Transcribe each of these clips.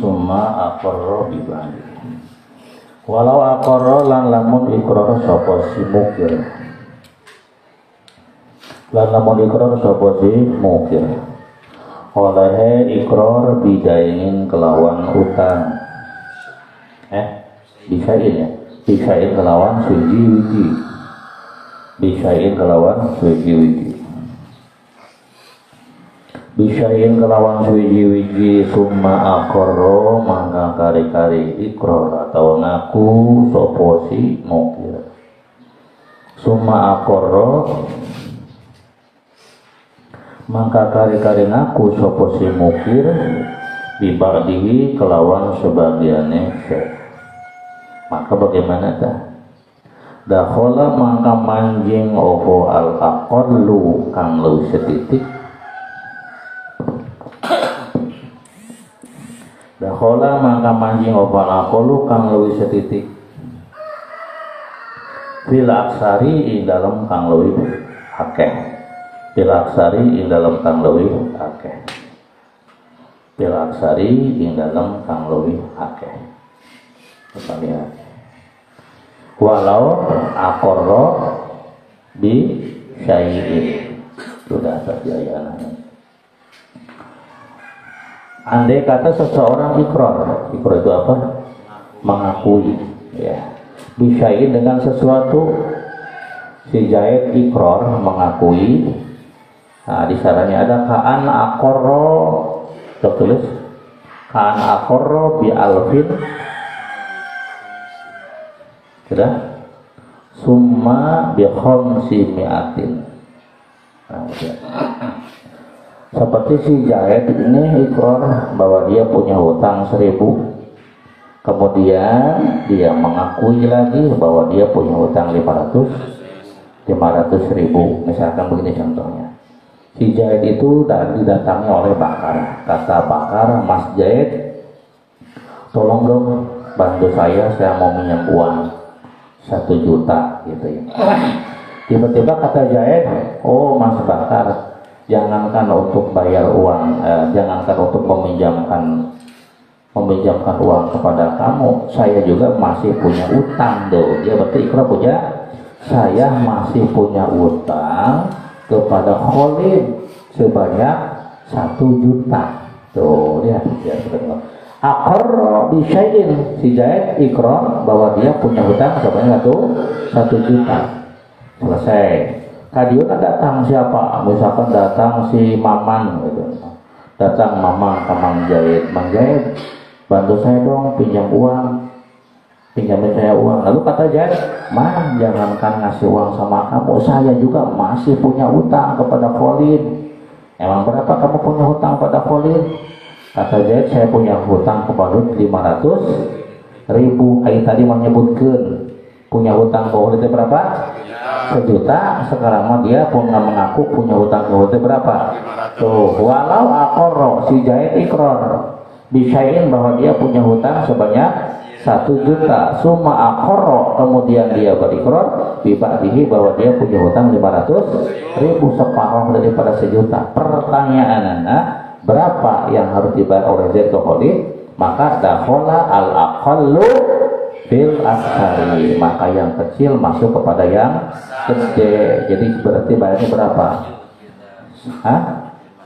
summa aqarra bi ba'di. Walau aqarra lan lamun iqrar sapa si mukir. Lan lamun iqrar sapa si mukir. Oleh iqrar bidainin kelawan utang. Bisain ya. Bisain kelawan suji-wiji. Bisain kelawan suji-wiji. Bisain kelawan suji-wiji summa aqarra mangka kari-kari iqrar atau ngaku sapa si mukir. Summa aqarra mangka kari-kari ngaku sapa si mukir bibadihi kelawan sebagiannya syekh. Maka bagaimana dah? Dakhala mangka manjing opo al aqallu kang leuwih setitik. Dakhala mangka manjing opo al aqallu kang leuwih setitik. Fil aksari ing dalem kang leuwih akeh. Fil aksari ing dalem kang leuwih akeh. Fil aksari ing dalem kang leuwih akeh. Kita lihat. Walau aqarra bi syai'in. Sudah terjadi anaknya. Andai kata seseorang ikrar itu apa? Mengakui, ya. Bi syai'in dengan sesuatu. Si Zaid ikrar mengakui. Nah, di sananya ada ka'an aqarra. Tulis ka'an aqarra bi alfin. Sudah? Summa bi khamsi mi'atin. Nah, seperti si Zaid ini ikrar bahwa dia punya hutang 1.000. Kemudian dia mengakui lagi bahwa dia punya hutang 500.000. Misalkan begini contohnya. Si Zaid itu didatangi oleh Bakar. Kata Bakar, Mas Zaid, tolong dong bantu saya mau minjam uang 1 juta gitu ya. Tiba-tiba kata Zaid, oh Mas Bakar, jangankan untuk bayar uang, jangankan untuk meminjamkan uang kepada kamu, saya juga masih punya utang tuh. Dia berarti ikrar punya, saya masih punya utang kepada Khalid sebanyak 1 juta. Tuh dia sudah. Aqarra bi syai'in, si Zaid ikrar bahwa dia punya hutang sebanyak 1 juta. Selesai. Kadiun datang siapa? Misalkan datang si Maman gitu. Datang Maman ke Mang Zaid. Mang Zaid, bantu saya dong pinjam uang. Pinjamin saya uang. Lalu kata Zaid, "Man, jangankan ngasih uang sama kamu, saya juga masih punya hutang kepada Khalid." Emang berapa kamu punya hutang pada Khalid? Kata Zaid, saya punya hutang kepada 500.000. Ayat tadi menyebutkan punya hutang ke Khalid berapa? 1 juta. Sekarang dia pun mengaku punya hutang ke Khalid berapa? Tuh, walau aqarra, si Zaid ikrar bisyai'in bahwa dia punya hutang sebanyak 1 juta. Summa aqarra, kemudian dia berikrar bibadihi bahwa dia punya hutang 500.000, separuh daripada 1 juta. Pertanyaannya, berapa yang harus dibayar oleh Zaid ke Khalid? Maka dakhala al aqallu fil aksari, maka yang kecil masuk kepada yang gede. Jadi berarti bayarnya berapa?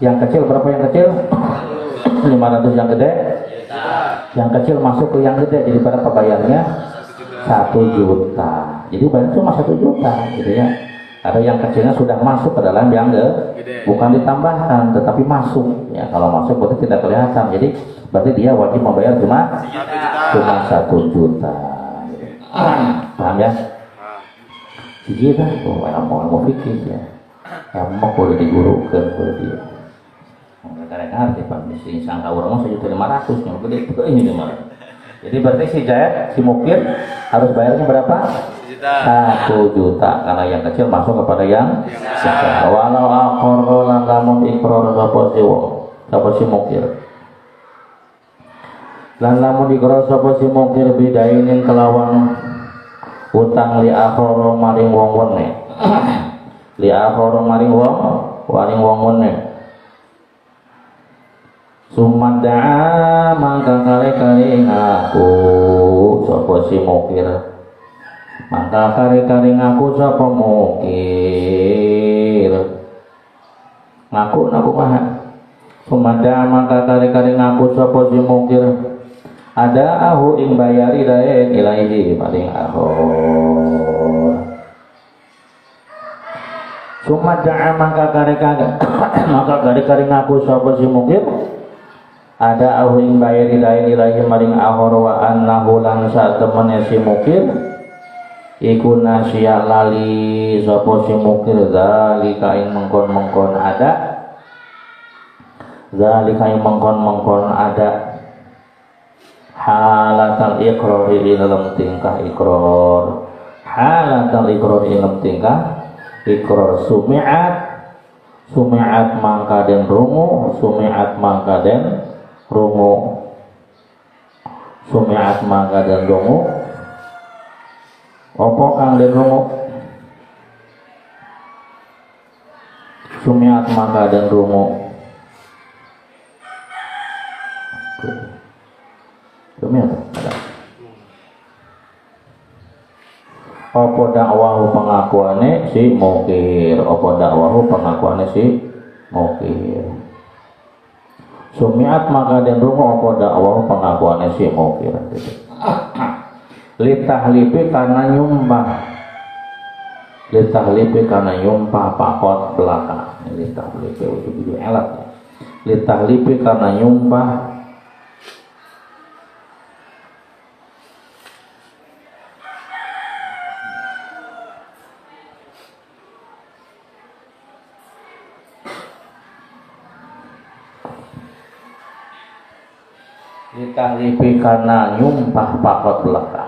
Yang kecil berapa yang kecil? 500. Yang gede? Yang kecil masuk ke yang gede. Jadi berapa bayarnya? 1 juta. Jadi bayarnya cuma 1 juta gitu ya. Ada yang kecilnya sudah masuk ke dalam yang gede, bukan ditambahkan tetapi masuk ya. Kalau masuk berarti tidak kelihatan, jadi berarti dia wajib membayar cuma 1 juta. Paham ya? Jadi kan tuh mau pikir ya, mau boleh digurukan boleh dia. Mereka ngerti pak, mesti sangka orang 1.500.000 yang gede itu ini gimana? Jadi berarti si Zaid, si mukir harus bayarnya berapa? 1 juta, karena yang kecil masuk kepada yang besar. Walau aqarra lan lamun ikrar sapa si mukir. Lan lamun ikrar sapa si mukir bidainin kelawan utang li akhara maring wong wene. Li akhara maring wong wene. Sumada'a mangka si mukir. Maka kari-kari ngaku sapa mukir. Ngaku mah. Sumada maka kari-kari ngaku sapa si mukir. Ada ahu ing bayari dae ilaihi paling ahor. Sumada maka kari-kari ngaku sapa si mukir. Ada ahu ing bayari dae ilaihi paling ahor wa annahu lan satemene si mukir. Iku nasya lali sapa si mukir zalika ing mengkon-mengkon ada. Zalika ing mengkon-mengkon ada. Halatal iqrar dalam tingkah iqrar. Halatal iqrar dalam tingkah iqrar. Sumi'at mangka den rungu. Sumi'at mangka den rungu. Sumi'at mangka den rungu. Apa kang den rungu? Sumi'at mangka den rungu. Ada. Apa dakwahu pengakuane si mukir. Apa dakwahu pengakuane si mukir. Sumi'at maka den rungu apa dakwahu pengakuane si mukir. Litahlipi karena nyumpah. Litahlipi karena nyumpah pakot belakang. Litahlipi ujung-ujung elat. Litahlipi karena nyumpah. Litahlipi karena nyumpah pakot belakang.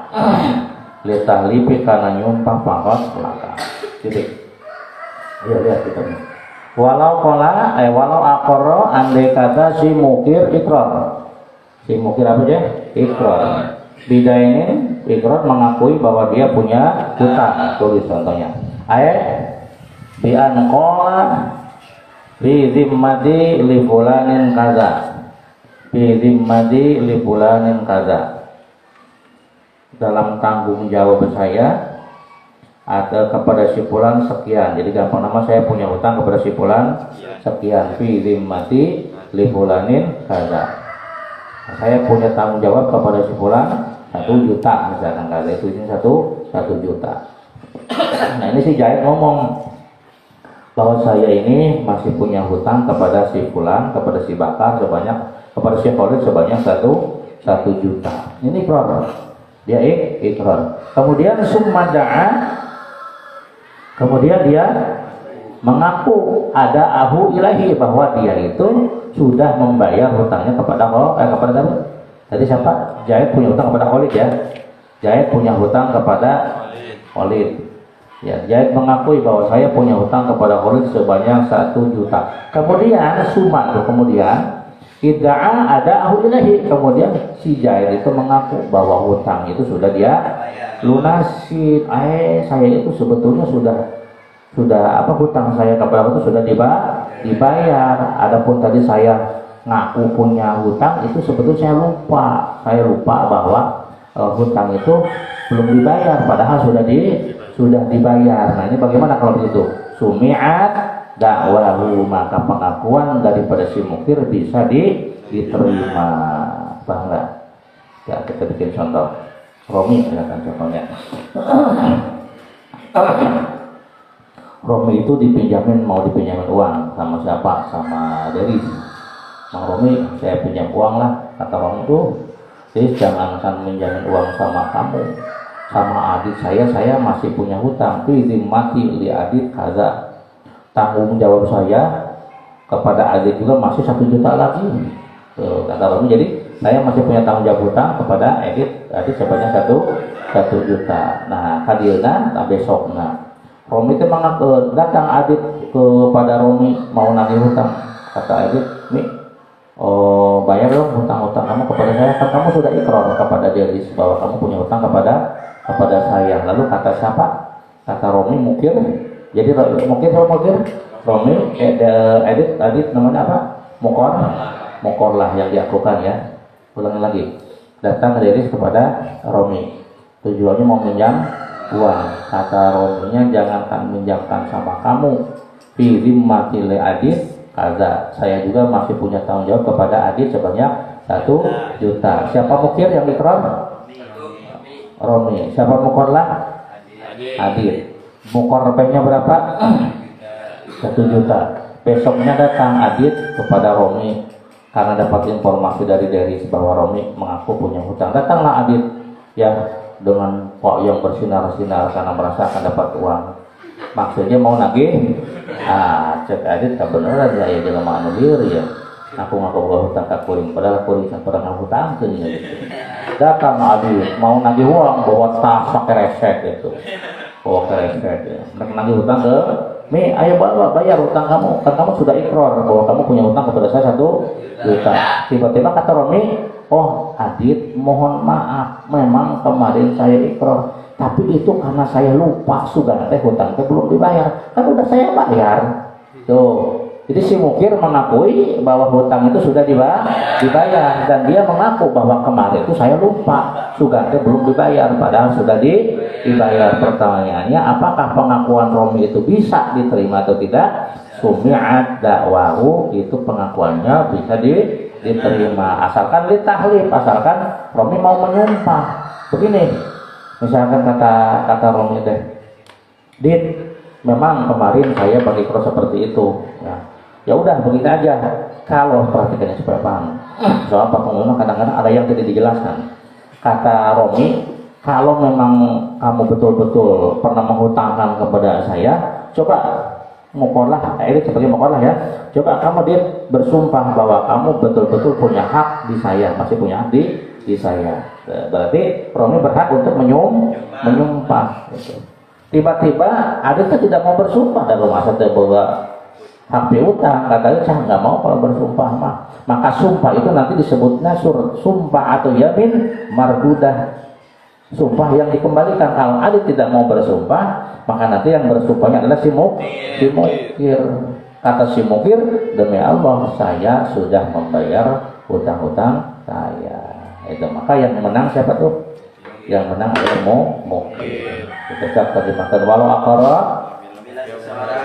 Litahlipi karena nyumpah pakot belakang. Jadi, lihat kita. Walau akoro andai kata si mukir ikrar. Si mukir apa aja? Ikrar. Bida ini ikrar mengakui bahwa dia punya hutang. Tulis contohnya. Bi anqala bi zimmati li fulanin kaza. Bizimmadi li fulanin kaza. Dalam tanggung jawab saya ada kepada si fulan sekian. Jadi gampang nama saya punya hutang kepada si fulan sekian. Bizimmadi li fulanin kaza. Saya punya tanggung jawab kepada si fulan 1 juta misalkan kaza itu 1 juta. Nah ini si Jahit ngomong bahwa saya ini masih punya hutang kepada si fulan, kepada si Bakar kepada si Khalid sebanyak 1 juta. Ini ikrar. Dia ikrar. Kemudian kemudian dia mengaku ada ahu ilahi bahwa dia itu sudah membayar hutangnya kepada tadi siapa? Jahit punya hutang kepada Khalid ya. Jahit punya hutang kepada Khalid. Ya, Jahit mengakui bahwa saya punya hutang kepada Khalid sebanyak 1 juta. Kemudian idda'a ada ahu ilahi. Kemudian si Jahit itu mengaku bahwa hutang itu sudah dia lunasin. Saya itu sebetulnya sudah hutang saya kepada itu sudah dibayar. Adapun tadi saya ngaku punya hutang itu sebetulnya saya lupa bahwa hutang itu belum dibayar padahal sudah dibayar. Nah, ini bagaimana kalau begitu? Sumi'at dakwahu, maka pengakuan daripada si mukir bisa diterima. Paham nggak? Ya, kita bikin contoh. Romi silakan contohnya. Romi itu mau dipinjamin uang sama siapa? Sama Deris. Bang Romi, saya pinjam uang lah, kata Romi itu. Jadi jangankan minjamin uang sama kamu, sama adik saya masih punya hutang. Izin mati li adik kaza. Tanggung jawab saya kepada adik juga masih 1 juta lagi. Kata Romi, jadi saya masih punya tanggung jawab hutang kepada adik sebanyak 1 juta. Nah, kadilna besokna Romi itu datang adik kepada Romi mau nagih hutang. Kata adik, "Mi, bayar dong hutang-hutang kamu kepada saya, kan kamu sudah ikrar kepada Deris bahwa kamu punya hutang kepada saya." Lalu kata siapa? Kata Romi, mukir. Jadi mukir Romi, edit namanya apa? Mukor lah yang diakukan ya. Ulangi lagi. Datang Deris kepada Romi. tujuannya mau minjam uang. Kata Rominya, jangankan minjamkan sama kamu, fi zimmatil Adit, kaza, saya juga masih punya tanggung jawab kepada Adit sebanyak 1 juta. Siapa mukir yang ikrar? Romi. Siapa mukorlah? Adit. Mukornya berapa? 1 juta. Besoknya datang Adit kepada Romi karena dapat informasi dari Deris bahwa Romi mengaku punya hutang. Datanglah Adit yang dengan kok yang bersinar-sinar karena merasa akan dapat uang. Maksudnya mau nagih. Cek Adit kebenaran ya jangan mau nulir ya. Aku ngaku hutang ke kuring, padahal kuring yang pernah hutang gitu. Datang Adit mau nagih uang bawa tas pakai resek gitu. Bawa resek ya. Nagih hutang ke Mi, ayo bawa bayar hutang kamu. Kan kamu sudah ikrar bahwa kamu punya hutang kepada saya 1 juta. Tiba-tiba kata Romi, oh Adit mohon maaf, memang kemarin saya ikrar, tapi itu karena saya lupa sudah hutang belum dibayar. Kan udah saya bayar. Tuh. Jadi si mukir mengakui bahwa hutang itu sudah dibayar dan dia mengaku bahwa kemarin itu saya lupa sudah belum dibayar padahal sudah dibayar. Pertanyaannya, apakah pengakuan Romi itu bisa diterima atau tidak? Sumi'at dakwahu, itu pengakuannya bisa diterima asalkan ditahlif, asalkan Romi mau menyumpah. Begini, misalkan kata Romi teh, Dit, memang kemarin saya berikrar seperti itu. Ya udah begini aja. Kalau perhatikannya supaya paham. Soal pengumuman kadang-kadang ada yang tidak dijelaskan. Kata Romi, kalau memang kamu betul-betul pernah menghutangkan kepada saya, coba mukolah, ini seperti mukolah ya. Coba kamu dia bersumpah bahwa kamu betul-betul punya hak di saya, masih punya hak di saya. Berarti Romi berhak untuk menyumpah. Tiba-tiba ada itu tidak mau bersumpah dalam masa bahwa hak piutang, katanya saya nggak mau kalau bersumpah mah. Maka sumpah itu nanti disebutnya sumpah atau yamin mardudah, sumpah yang dikembalikan. Kalau ada tidak mau bersumpah, maka nanti yang bersumpahnya adalah si mukir. Kata si mukir, demi Allah saya sudah membayar hutang-hutang saya. Itu maka yang menang siapa tuh? Yang menang adalah mukir. Kita terjemahkan walau akara,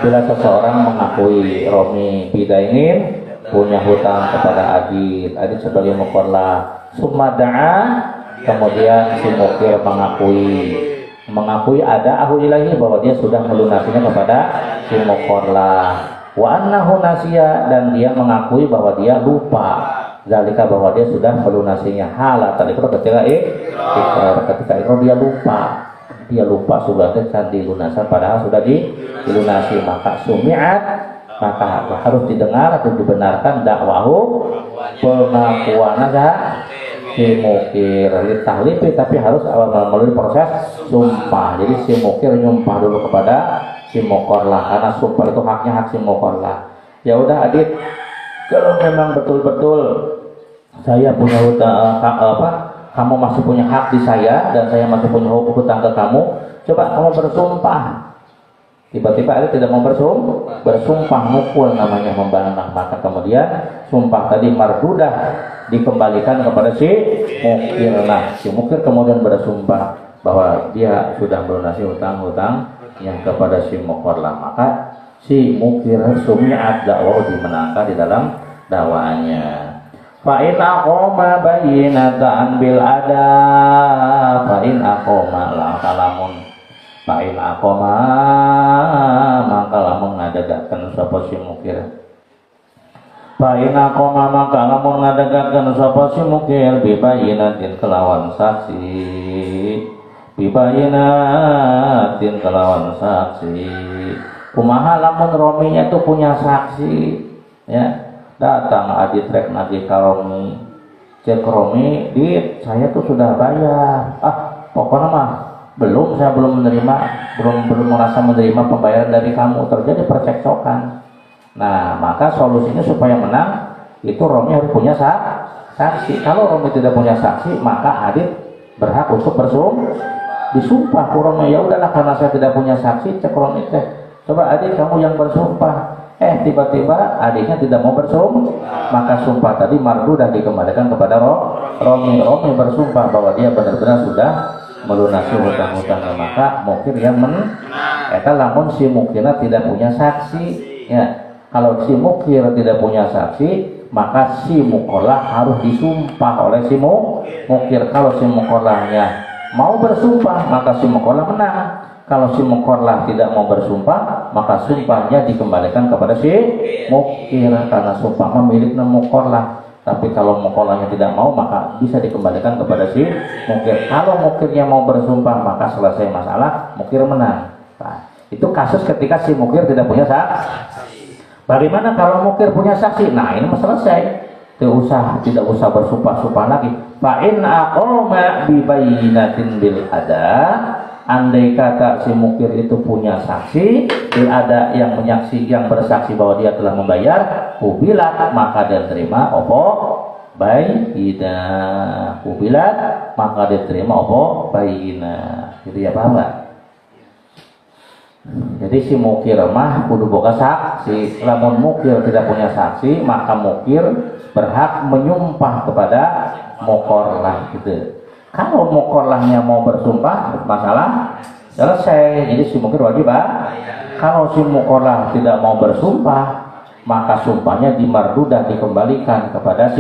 bila seseorang mengakui Romi bidainin punya hutang kepada Adit sebagai mukorlah, sumada'a, kemudian si mukir mengakui ada ahulilahi bahwa dia sudah melunasinya kepada si mukorlah, wa annahu nasiya, dan dia mengakui bahwa dia lupa zalika, bahwa dia sudah melunasinya. Halat tadi ketika ikrar dia lupa sudah dilunasan padahal sudah dilunasi, maka sumi'at, maka harus didengar atau dibenarkan dakwahu, pengakuan si mukir ditahlifi, tapi harus melalui proses sumpah. Jadi si mukir nyumpah dulu kepada si mukorlah karena sumpah itu haknya hak si mukorlah. Ya udah Adit, kalau memang betul-betul saya punya hutang kamu masih punya hak di saya dan saya masih punya hutang ke kamu, coba kamu bersumpah. Tiba-tiba ada tidak mau bersumpah mukul namanya membantah, maka kemudian sumpah tadi mardudah dikembalikan kepada si mukir. Nah, si mukir kemudian bersumpah bahwa dia sudah melunasi hutang-hutang yang kepada si mukorlah, maka si mukir sumi'at dakwah dimenangkan di dalam dakwaannya. Fa'in aqoma bayinatan bil ada, fa'in aqoma la kalamun, fa'in aqoma maka lamun ngadagakan sapa si mukir, fa'in aqoma maka lamun ngadagakan sapa si mukir bibayinatin kelawan saksi, bibayinatin kelawan saksi. Kumaha lamun Rominya tuh punya saksi ya. Datang Adit rek nagih ka Romi, cek Romi, Dit, saya tuh sudah bayar. Pokoknya mah saya belum menerima, belum merasa menerima pembayaran dari kamu. Terjadi percekcokan. Nah, maka solusinya supaya menang itu Romi harus punya saksi. Kalau Romi tidak punya saksi, maka Adit berhak untuk disumpah ke Romi. Ya udahlah, karena saya tidak punya saksi, cek Romi teh, coba Adit kamu yang bersumpah. Tiba-tiba adiknya tidak mau bersumpah, maka sumpah tadi mardudah dikembalikan kepada Romi. Romi bersumpah bahwa dia benar-benar sudah melunasi hutang-hutangnya, maka mukir yang eta lamun si mukirna tidak punya saksi ya. Kalau si mukir tidak punya saksi, maka si mukolah harus disumpah oleh si mukir. Kalau si mukolahnya mau bersumpah, maka si mukolah menang. Kalau si mukolah tidak mau bersumpah, maka sumpahnya dikembalikan kepada si mukir, karena sumpah milik mukolah. Tapi kalau mukolahnya tidak mau, maka bisa dikembalikan kepada si mukir. Kalau mukirnya mau bersumpah, maka selesai masalah, mukir menang. Nah, itu kasus ketika si mukir tidak punya saksi. Bagaimana kalau mukir punya saksi? Nah, ini selesai. Tidak usah bersumpah-sumpah lagi. Fa in aqama bi bayyinatin bil ada, andai kata si mukir itu punya saksi, bil ada yang menyaksi, yang bersaksi bahwa dia telah membayar, kubilat maka dia terima opo bayyina. Kubilat maka dia terima opo bayyina. Gitu ya, paham enggak? Jadi si mukir mah kudu boga saksi. Lamun mukir tidak punya saksi, maka mukir berhak menyumpah kepada mukorlah gitu. Kalau mukorlahnya mau bersumpah, masalah selesai. Jadi si mukir wajib Kalau si mukorlah tidak mau bersumpah, maka sumpahnya dimardudah, dikembalikan kepada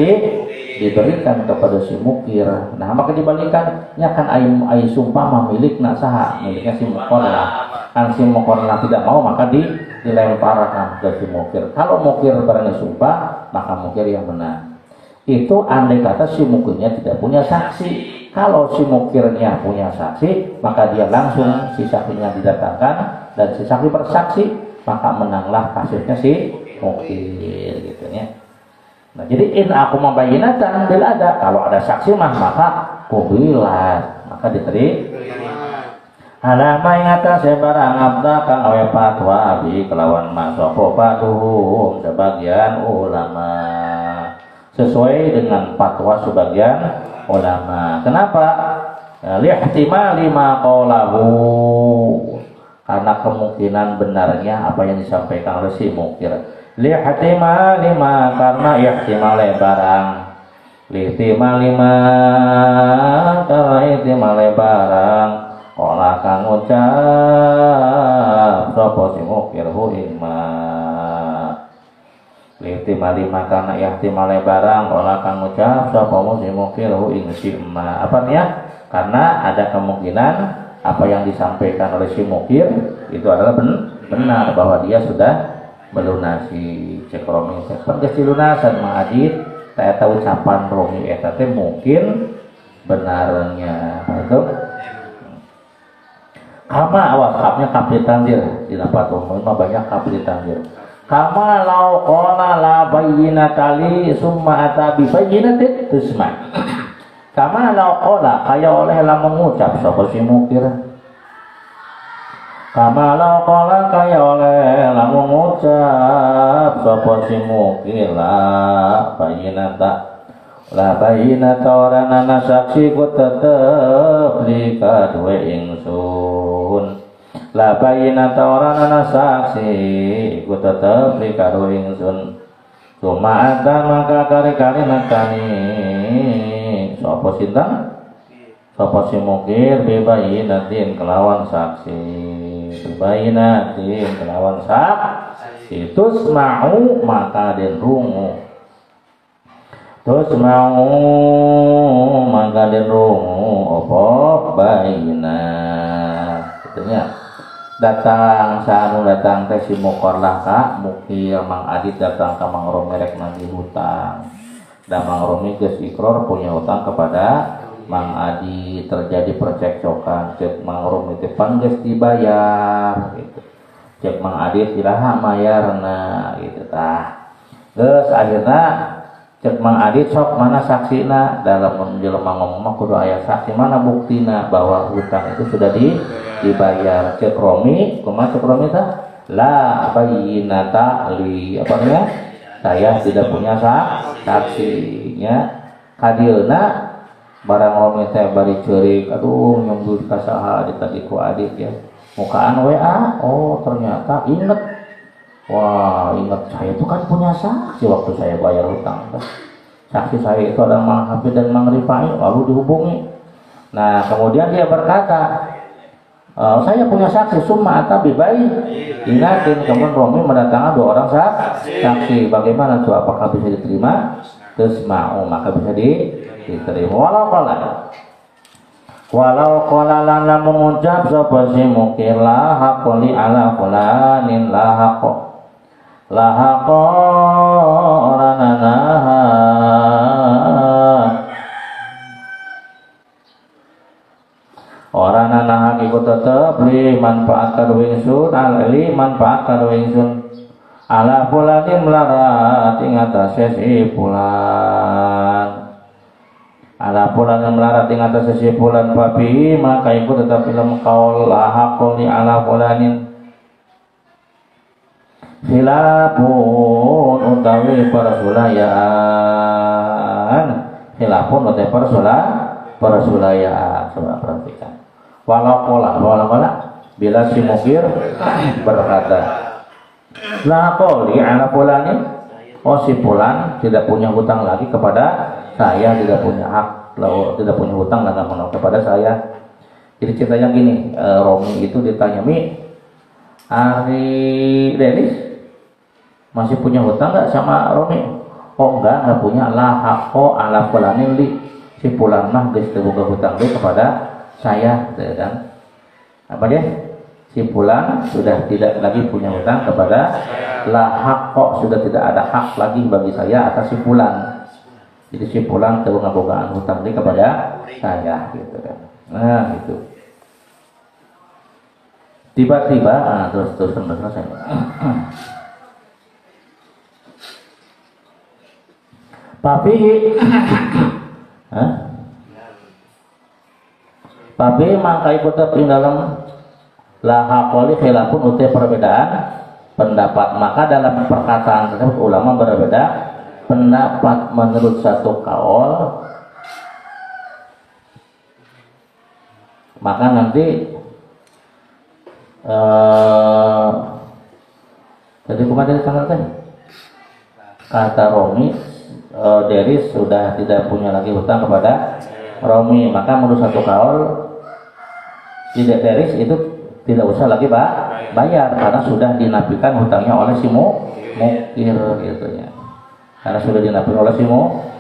diberikan kepada si mukir. Nah, maka dibalikan, kan ai sumpah milik saha, miliknya si mukorlah. Kan si mukorlah tidak mau, maka dilemparkan ke si mukir. Kalau mukir berani sumpah, maka mukir yang menang. Itu andai kata si mukirnya tidak punya saksi. Kalau si mukirnya punya saksi, maka dia langsung si saksinya didatangkan dan si saksi bersaksi, maka menanglah kasusnya si mukir gitu ya. Nah, jadi in aku membayinatan bil ada, kalau ada saksi maka kubilat, maka diterima. Alama yang atas barang abda kang awe fatwa bi kelawan masoko paduhum sebagian ulama, sesuai dengan fatwa sebagian ulama. Kenapa? Lihtimal lima qawlahu, karena kemungkinan benarnya apa yang disampaikan oleh si mukir. Lihtimal lima, karena ihtimal barang. Lihtimal lima, karena ihtimal barang. Olah kang ucap sapa si mukir hu ing ma. Lihtimal lima, karena ihtimal barang. Olah kang ucap sapa si mukir hu ing si ma. Apa ya? Karena ada kemungkinan apa yang disampaikan oleh si mukir itu adalah benar, bahwa dia sudah melunasi. Cek Romi sepan geus dilunasan mengadit saya tahu ucapan Romi eta teh mungkin benarnya itu. Kama awas kapnya kapli tandir di dapat umum banyak kapli tandir. Kama lau qala la bayyinatali summa ata bi bayyinatin tusma. Kama lau qala kaya oleh lamun ngucap sapa si mukir. Kama lau qala kaya oleh lamun ngucap sapa si mukir la bayyinata. La bayyinata orana saksi ku tetep li kadue ingsun. La bayyinata orana saksi ku tetep li kadue ingsun. Cuma ada maka kali-kali nakani sapa sinten? Sapa si mukir bibayinatin kelawan saksi. Bibayinatin kelawan saksi. Tusma'u maka den rungu. Tusma'u maka den rungu apa bayinat. Katanya datang saanu datang teh si mukorlah ka mukir Mang Adit datang ka Mang Romi rek nagih hutang. Dan Mang Romi geus ikror punya hutang kepada Mang Adit, terjadi percekcokan. Cek Mang Romi teh pan geus dibayar gitu. Cek Mang Adit iraha mayarna gitu tah. Geus akhirna cek Mang Adit sok mana saksina, dalam jelema ngomong mah kudu aya saksi, mana buktina bahwa hutang itu sudah dibayar. Cek Romi, kumaha cek Romi tah? La bayyinata li, apa namanya? Saya tidak punya saksinya. Kadieuna barang Romi teh bari ceurik, aduh nyambut ka saha tadi ku Adit ya. Mukaan WA, oh ternyata inget. Wah, ingat saya itu kan punya saksi waktu saya bayar hutang. Saksi saya itu ada Mang Hafid dan Mang Rifai, lalu dihubungi. Nah kemudian dia berkata, saya punya saksi summa tapi baik ingatin. Kemudian Romi mendatangkan 2 orang saksi. Bagaimana tuh, apakah bisa diterima? Terus mau, maka bisa diterima. Walau qala lana mengucap sapa si mukir la haqli ala fulanin la haqo rananaha orang nanaha iku tetep li manfaat karwingsun ali manfaat karwingsun ala fulanin melarat ing atase si fulan ala fulanin melarat ing atase si fulan babi maka iku tetep film kaul la haqli ala fulanin khilafun utawi persulayaan khilafun utawi persulayaan. Coba perhatikan. Walau bila si mukir berkata la qoli ala fulanin, oh si fulan tidak punya hutang lagi kepada saya, tidak punya hak, tidak punya hutang kepada saya. Jadi ceritanya gini, Romi itu ditanya, Mi, Ari Denis masih punya hutang nggak sama Romi? Oh nggak punya. La haqo ala fulanin li, si fulan mah geus teu boga hutang deui kepada saya, dan apa dia? Si fulan sudah tidak lagi punya hutang kepada la haqo, sudah tidak ada hak lagi bagi saya atas si fulan. Jadi si fulan teu ngabogaan hutang deui kepada saya, gitu kan. Nah, itu. Tiba-tiba terus selesai. Tapi maka ikut di dalam lahakoli khilafun utai perbedaan pendapat. Maka dalam perkataan tersebut ulama berbeda pendapat. Menurut satu kaul, maka nanti jadi kemarin kata Romi, Deris sudah tidak punya lagi hutang kepada Romi, maka menurut satu kaul tidak Deris itu tidak usah lagi bayar karena sudah dinafikan hutangnya oleh si mukir, gitu ya. Karena sudah dinafikan oleh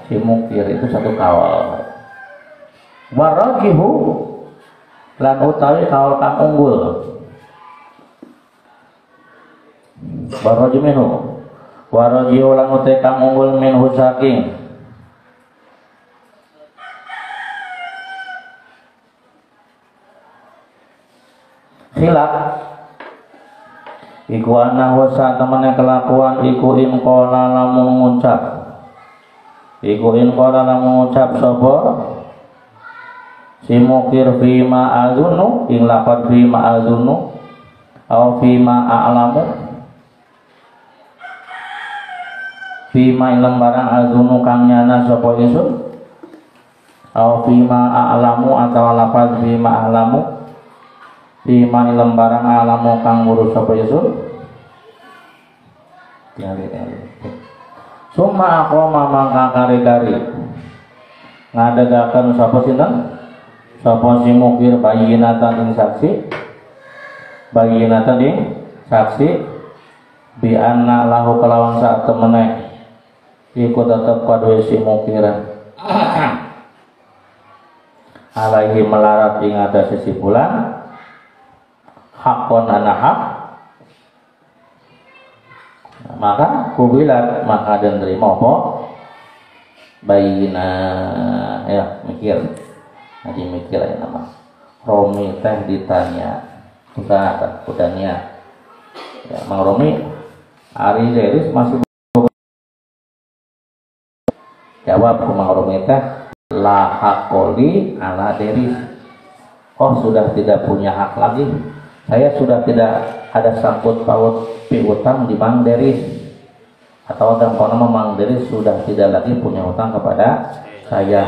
si mukir, itu satu kaul. Warajihu lan utawi kaul kang unggul. Warajihu minhu, warajihu lan utawi kang unggul minhu saking khilaf iku ana wasa temene kelakuan iku in qala lamun ngucap sapa si mukir fi ma azunu ing lafaz fi ma azunu au fi ma a'lamu fi ma lembarang azunu kang nyana sapa isun au fi ma a'lamu atau lafaz fi ma a'lamu Bima lembarang alamu kang ngurus sapa Yusuf. Summa aqama mangka kari-kari ngadegaken sapa sinten? Sapa si mukir bayinatan ing saksi. Bayinatan ing saksi bi anna lahu kelawan sak temene iku tetep kadue si mukir. Alaihi melarat ing ada sisi bulan hakon anahak, maka kubilat maka dan terima apa bayina ya mikir nanti mikir aja nama Romi teh ditanya kudanya ya Mang Romi Ari Deris masih jawab ke Mang Romi teh la hakoli ala Deris, oh sudah tidak punya hak lagi, saya sudah tidak ada sangkut paut piutang di Mang Deris, atau gampang nama Mang Deris sudah tidak lagi punya hutang kepada saya.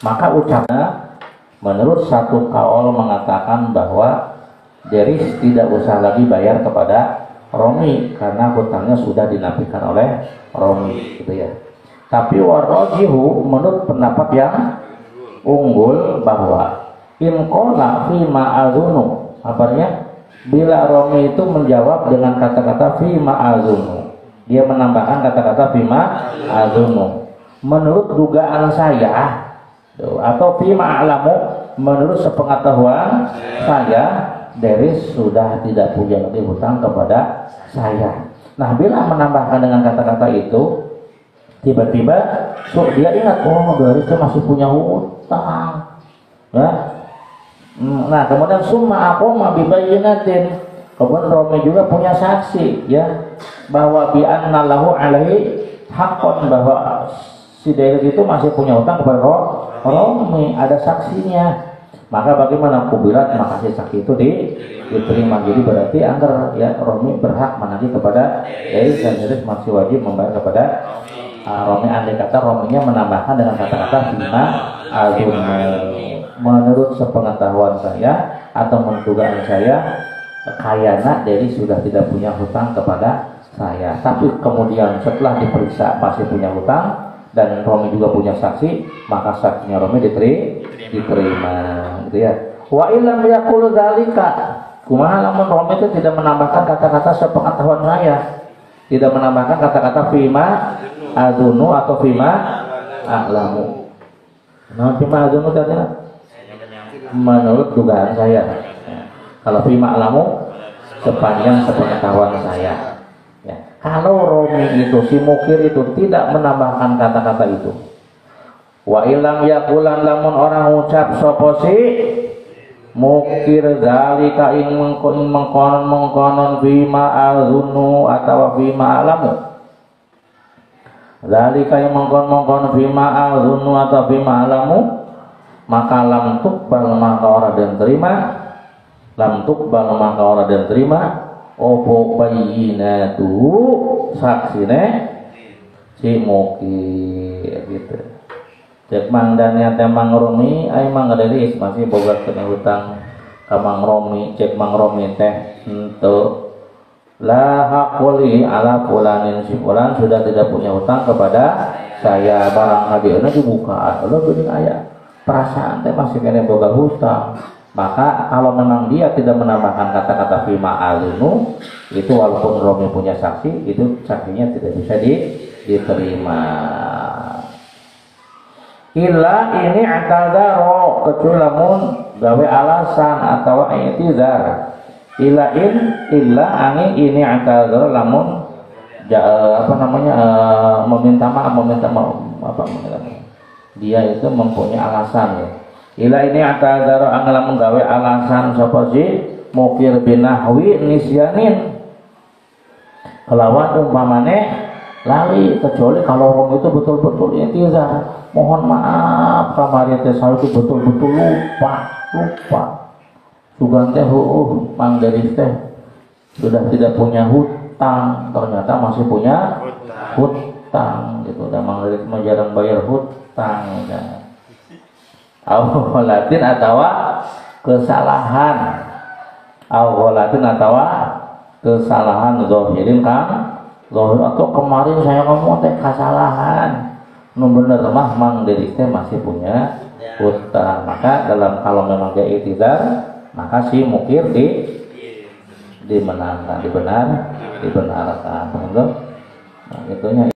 Maka ucapnya menurut satu kaul mengatakan bahwa Deris tidak usah lagi bayar kepada Romi karena hutangnya sudah dinafikan oleh Romi, gitu ya. Tapi warajihu menurut pendapat yang unggul bahwa In qala fi ma'azunu, artinya bila Romi itu menjawab dengan kata-kata fi ma'azunu, dia menambahkan kata-kata fi ma'azunu, menurut dugaan saya, atau fi ma'alamu, menurut sepengetahuan saya, Deris sudah tidak punya lagi hutang kepada saya. Nah, bila menambahkan dengan kata-kata itu, tiba-tiba dia ingat, oh Deris itu masih punya hutang. Nah, kemudian summa aqama bi bayyinatin, kemudian Romi juga punya saksi, ya, bahwa bi anna lahu alaihi haqqan, bahwa si Deris itu masih punya hutang kepada Romi, ada saksinya. Maka bagaimana kubilat, maka si saksi itu diterima. Jadi berarti agar ya Romi berhak menagih kepada Deris, dan Deris masih wajib membayar kepada Romi. Andai kata Rominya menambahkan dengan kata-kata bima azunu, menurut sepengetahuan saya atau menurut dugaan saya, kayana Deris sudah tidak punya hutang kepada saya. Tapi kemudian setelah diperiksa masih punya hutang, dan Romi juga punya saksi, maka saksinya Romi diterima, gitu ya. Wa illam yaqul dzalika, kumaha lamun Romi itu tidak menambahkan kata-kata sepengetahuan saya, tidak menambahkan kata-kata fima azunu atau fima a'lamu. Nah, fima azunu tadi menurut dugaan saya. Kalau fima a'lamu sepanjang sepengetahuan saya. Ya. Kalau Romi itu, si mukir itu tidak menambahkan kata-kata itu, wa ilam yakulan, lamun orang ucap sapa si mukir zalika ing mengkonon bima azunu atau bima alamu, zalika ing mengkonon bima azunu atau bima alamu, maka lam tuqbal, maka ora den terima, lam tuqbal, maka ora den terima opo bayyinatu, saksine si mukir, gitu. Cek mang dan nyata mang Romi, ay mang Deris masih boga kena hutang ka mang Romi. Cek mang Romi teh henteu la haquli ala fulanin, si fulan sudah tidak punya hutang kepada saya. Barang hadieuna dibuka, lo geuning aya perasaan teh masih kena boga hutang. Maka kalau memang dia tidak menambahkan kata-kata fima alunu, itu walaupun Romi punya saksi, itu saksinya tidak bisa diterima. Illa ini atadzaro, kecuali lamun gawe alasan atau i'tizar. Illa angin ini atadzaro lamun meminta maaf dia itu mempunyai alasan, ya. Ila ini atadzaro angla menggawe alasan sapa si mukir binahwi nisyanin, kelawan umpamane lali, kecuali kalau Romi itu betul-betul i'tizar, mohon maaf kamari teh saya itu betul-betul lupa sugan teh mang Deris teh sudah tidak punya hutang, ternyata masih punya hutang gitu, dan mang Deris mah jarang bayar hutang, ya. Awalatin atau kesalahan, awalatin atau kesalahan zohirin kan, zohir atau kemarin saya ngomong teh kesalahan, nu bener mah mang Deris teh masih punya hutang. Maka dalam kalau memang dia i'tizar, maka si mukir dibenarkan, dibenarkan, nah, itunya.